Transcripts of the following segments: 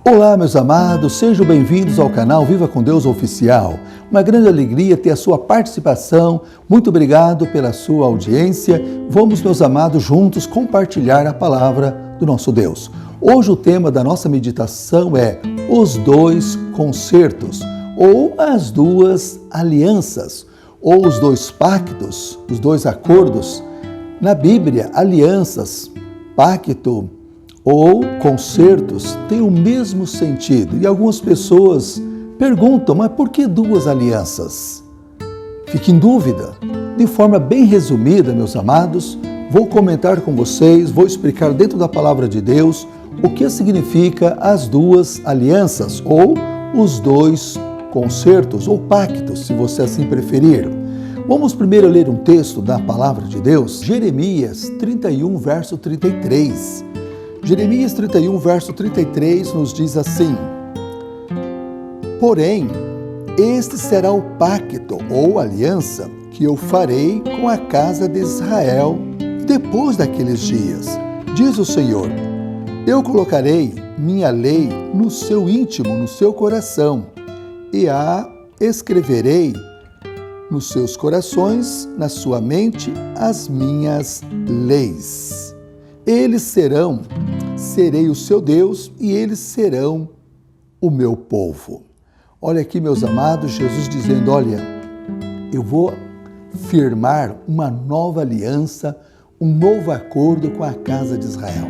Olá, meus amados, sejam bem-vindos ao canal Viva com Deus Oficial. Uma grande alegria ter a sua participação. Muito obrigado pela sua audiência. Vamos, meus amados, juntos compartilhar a palavra do nosso Deus. Hoje o tema da nossa meditação é os dois concertos, ou as duas alianças, ou os dois pactos, os dois acordos. Na Bíblia, alianças, pacto ou concertos têm o mesmo sentido. E algumas pessoas perguntam, mas por que duas alianças? Fique em dúvida. De forma bem resumida, meus amados, vou comentar com vocês, vou explicar dentro da palavra de Deus o que significa as duas alianças ou os dois concertos ou pactos, se você assim preferir. Vamos primeiro ler um texto da palavra de Deus, Jeremias 31, verso 33. Jeremias 31, verso 33 nos diz assim: porém, este será o pacto ou aliança que eu farei com a casa de Israel depois daqueles dias, diz o Senhor. Eu colocarei minha lei no seu íntimo, no seu coração, e a escreverei nos seus corações, na sua mente, as minhas leis. Serei o seu Deus e eles serão o meu povo. Olha aqui, meus amados, Jesus dizendo, olha, eu vou firmar uma nova aliança, um novo acordo com a casa de Israel.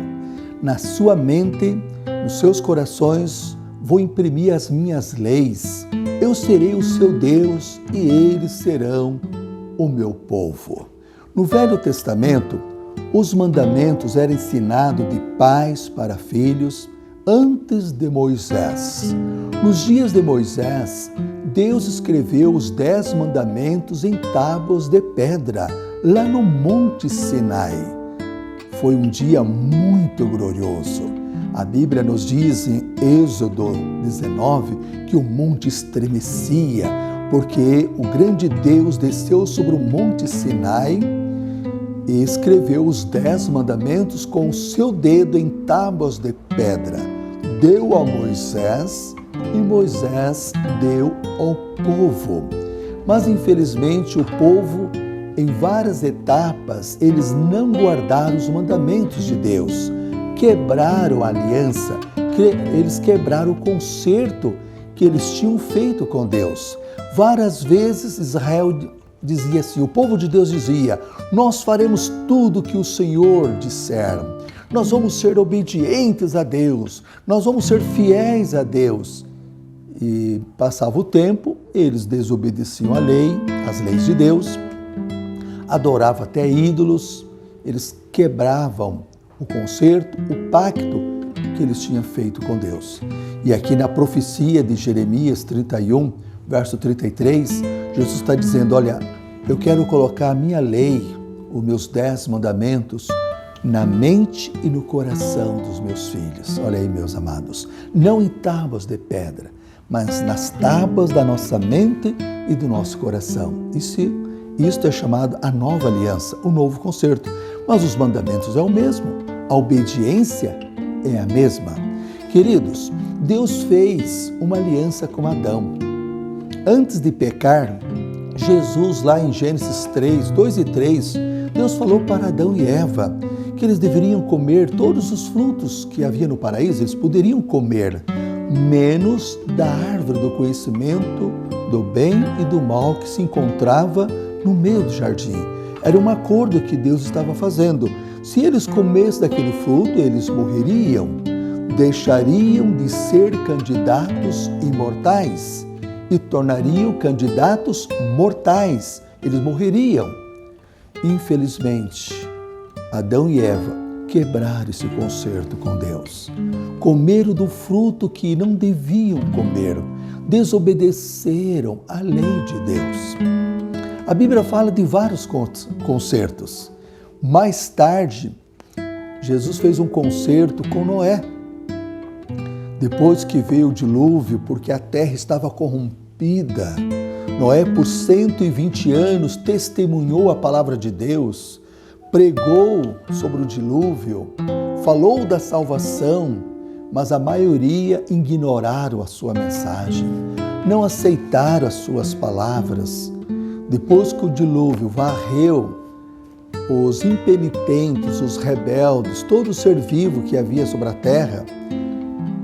Na sua mente, nos seus corações, vou imprimir as minhas leis. Eu serei o seu Deus e eles serão o meu povo. No Velho Testamento, os mandamentos eram ensinados de pais para filhos antes de Moisés. Nos dias de Moisés, Deus escreveu os 10 mandamentos em tábuas de pedra, lá no Monte Sinai. Foi um dia muito glorioso. A Bíblia nos diz em Êxodo 19 que o monte estremecia, porque o grande Deus desceu sobre o Monte Sinai e escreveu os 10 mandamentos com o seu dedo em tábuas de pedra. Deu a Moisés e Moisés deu ao povo. Mas, infelizmente, o povo, em várias etapas, eles não guardaram os mandamentos de Deus. Quebraram a aliança, eles quebraram o concerto que eles tinham feito com Deus. Várias vezes Israel dizia assim, o povo de Deus dizia, nós faremos tudo o que o Senhor disser, nós vamos ser obedientes a Deus, nós vamos ser fiéis a Deus. E passava o tempo, eles desobedeciam a lei, as leis de Deus, adoravam até ídolos, eles quebravam o concerto, o pacto que eles tinham feito com Deus. E aqui na profecia de Jeremias 31, verso 33, Jesus está dizendo, olha, eu quero colocar a minha lei, os meus 10 mandamentos, na mente e no coração dos meus filhos. Olha aí, meus amados, não em tábuas de pedra, mas nas tábuas da nossa mente e do nosso coração. Isto é chamado a nova aliança, o novo concerto. Mas os mandamentos é o mesmo, a obediência é a mesma. Queridos, Deus fez uma aliança com Adão. Antes de pecar, Jesus, lá em Gênesis 3, 2 e 3, Deus falou para Adão e Eva que eles deveriam comer todos os frutos que havia no paraíso, eles poderiam comer, menos da árvore do conhecimento do bem e do mal que se encontrava no meio do jardim. Era um acordo que Deus estava fazendo. Se eles comessem daquele fruto, eles morreriam, deixariam de ser candidatos imortais e tornariam candidatos mortais. Eles morreriam. Infelizmente, Adão e Eva quebraram esse concerto com Deus. Comeram do fruto que não deviam comer. Desobedeceram à lei de Deus. A Bíblia fala de vários concertos. Mais tarde, Jesus fez um concerto com Noé. Depois que veio o dilúvio, porque a terra estava corrompida, Noé, por 120 anos, testemunhou a palavra de Deus, pregou sobre o dilúvio, falou da salvação, mas a maioria ignoraram a sua mensagem, não aceitaram as suas palavras. Depois que o dilúvio varreu os impenitentes, os rebeldes, todo o ser vivo que havia sobre a terra,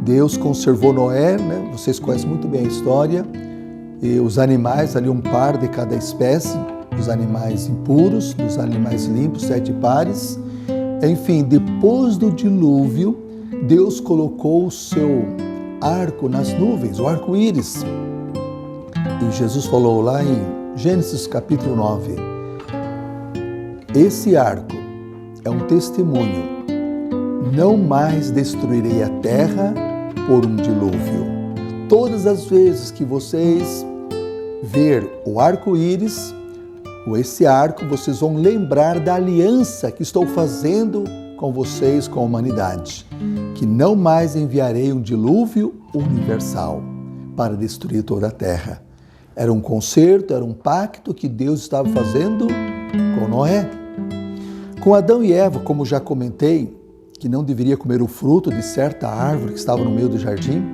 Deus conservou Noé, né? Vocês conhecem muito bem a história, e os animais, ali um par de cada espécie, dos animais impuros, dos animais limpos, 7 pares. Enfim, depois do dilúvio, Deus colocou o seu arco nas nuvens, o arco-íris. E Jesus falou lá em Gênesis capítulo 9, esse arco é um testemunho, não mais destruirei a terra por um dilúvio. Todas as vezes que vocês ver o arco-íris, ou esse arco, vocês vão lembrar da aliança que estou fazendo com vocês, com a humanidade, que não mais enviarei um dilúvio universal para destruir toda a terra. Era um concerto, era um pacto que Deus estava fazendo com Noé. Com Adão e Eva, como já comentei, que não deveria comer o fruto de certa árvore que estava no meio do jardim,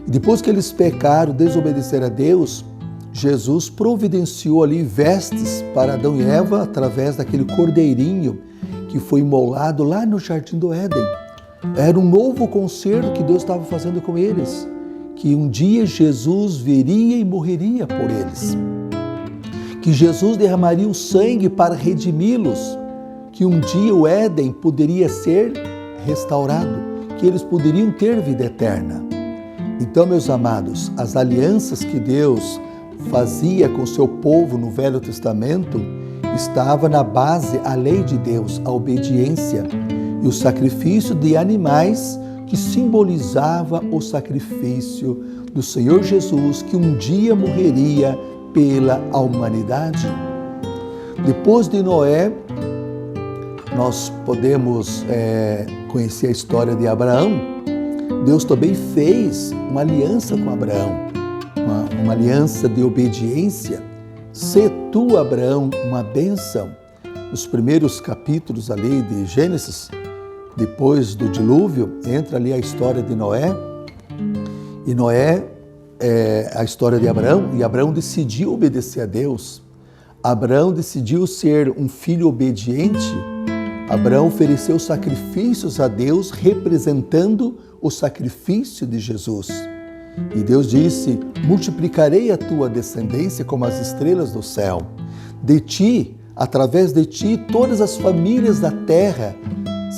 e depois que eles pecaram, desobedeceram a Deus, Jesus providenciou ali vestes para Adão e Eva através daquele cordeirinho que foi imolado lá no Jardim do Éden. Era um novo concerto que Deus estava fazendo com eles, que um dia Jesus viria e morreria por eles, que Jesus derramaria o sangue para redimi-los, que um dia o Éden poderia ser restaurado, que eles poderiam ter vida eterna. Então, meus amados, as alianças que Deus fazia com o seu povo no Velho Testamento estava na base a lei de Deus, a obediência e o sacrifício de animais que simbolizava o sacrifício do Senhor Jesus, que um dia morreria pela humanidade. Depois de Noé, nós podemos conhecer a história de Abraão. Deus também fez uma aliança com Abraão, uma aliança de obediência. Se tu, Abraão, uma bênção. Nos primeiros capítulos ali de Gênesis, depois do dilúvio, entra ali a história de Noé. E Noé é a história de Abraão, e Abraão decidiu obedecer a Deus. Abraão decidiu ser um filho obediente. Abraão ofereceu sacrifícios a Deus, representando o sacrifício de Jesus. E Deus disse: multiplicarei a tua descendência como as estrelas do céu. De ti, através de ti, todas as famílias da terra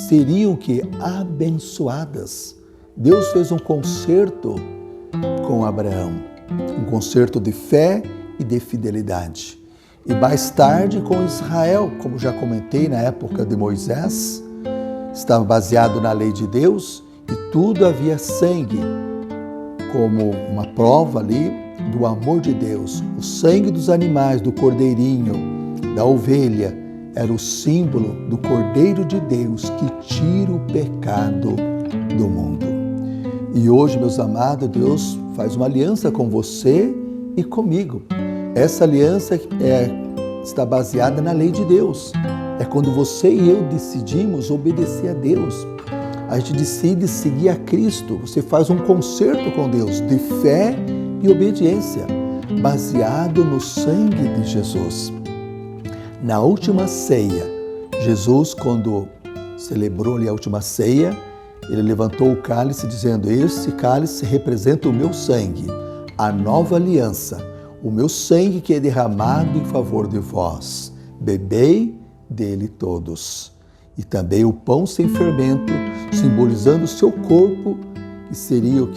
seriam abençoadas. Deus fez um concerto com Abraão, um concerto de fé e de fidelidade. E mais tarde com Israel, como já comentei na época de Moisés, estava baseado na lei de Deus e tudo havia sangue, como uma prova ali do amor de Deus. O sangue dos animais, do cordeirinho, da ovelha, era o símbolo do Cordeiro de Deus que tira o pecado do mundo. E hoje, meus amados, Deus faz uma aliança com você e comigo. Essa aliança está baseada na lei de Deus. É quando você e eu decidimos obedecer a Deus. A gente decide seguir a Cristo. Você faz um concerto com Deus de fé e obediência, baseado no sangue de Jesus. Na última ceia, Jesus, quando celebrou ali a última ceia, ele levantou o cálice dizendo: esse cálice representa o meu sangue, a nova aliança, o meu sangue que é derramado em favor de vós. Bebei dele todos. E também o pão sem fermento, simbolizando o seu corpo, que seria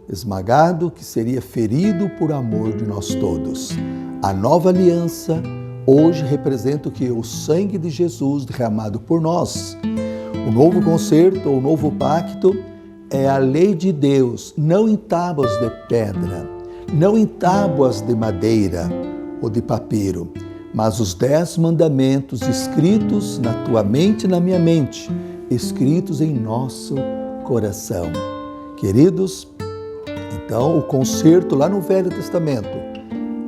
esmagado, que seria ferido por amor de nós todos. A nova aliança hoje representa o sangue de Jesus derramado por nós. O novo concerto, o novo pacto, é a lei de Deus, não em tábuas de pedra, não em tábuas de madeira ou de papiro, mas os 10 mandamentos escritos na tua mente e na minha mente, escritos em nosso coração. Queridos, então o concerto lá no Velho Testamento,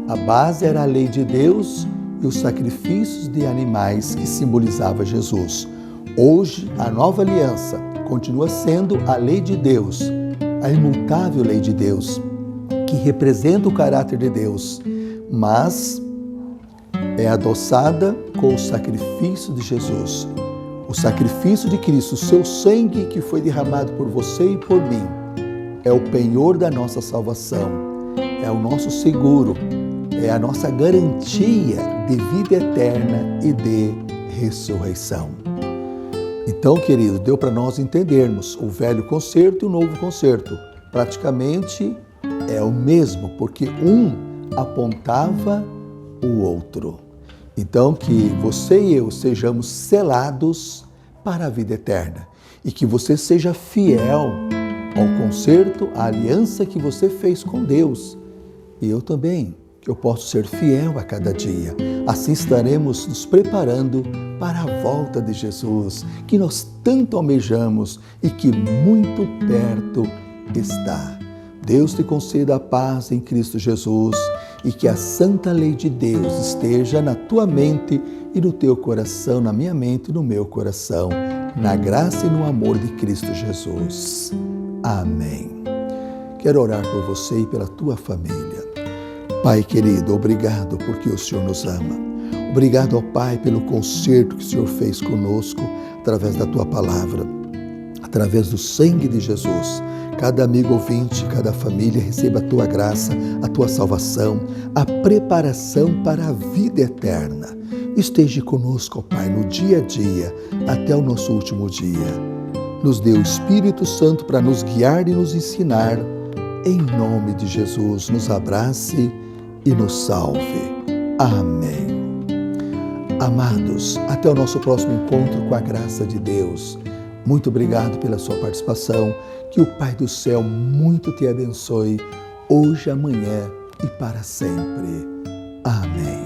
a base era a lei de Deus e os sacrifícios de animais que simbolizava Jesus. Hoje, a nova aliança, continua sendo a lei de Deus, a imutável lei de Deus, que representa o caráter de Deus, mas é adoçada com o sacrifício de Jesus. O sacrifício de Cristo, o seu sangue que foi derramado por você e por mim, é o penhor da nossa salvação, é o nosso seguro, é a nossa garantia de vida eterna e de ressurreição. Então, querido, deu para nós entendermos o velho concerto e o novo concerto. Praticamente é o mesmo, porque um apontava o outro. Então, que você e eu sejamos selados para a vida eterna e que você seja fiel ao concerto, à aliança que você fez com Deus. E eu também, que eu posso ser fiel a cada dia. Assim estaremos nos preparando para a volta de Jesus, que nós tanto almejamos e que muito perto está. Deus te conceda a paz em Cristo Jesus e que a santa lei de Deus esteja na tua mente e no teu coração, na minha mente e no meu coração, na graça e no amor de Cristo Jesus. Amém. Quero orar por você e pela tua família. Pai querido, obrigado porque o Senhor nos ama. Obrigado, ó Pai, pelo concerto que o Senhor fez conosco através da tua palavra, através do sangue de Jesus. Cada amigo ouvinte, cada família receba a tua graça, a tua salvação, a preparação para a vida eterna. Esteja conosco, ó Pai, no dia a dia, até o nosso último dia. Nos dê o Espírito Santo para nos guiar e nos ensinar. Em nome de Jesus, nos abrace e nos salve. Amém. Amados, até o nosso próximo encontro com a graça de Deus. Muito obrigado pela sua participação. Que o Pai do céu muito te abençoe, hoje, amanhã e para sempre. Amém.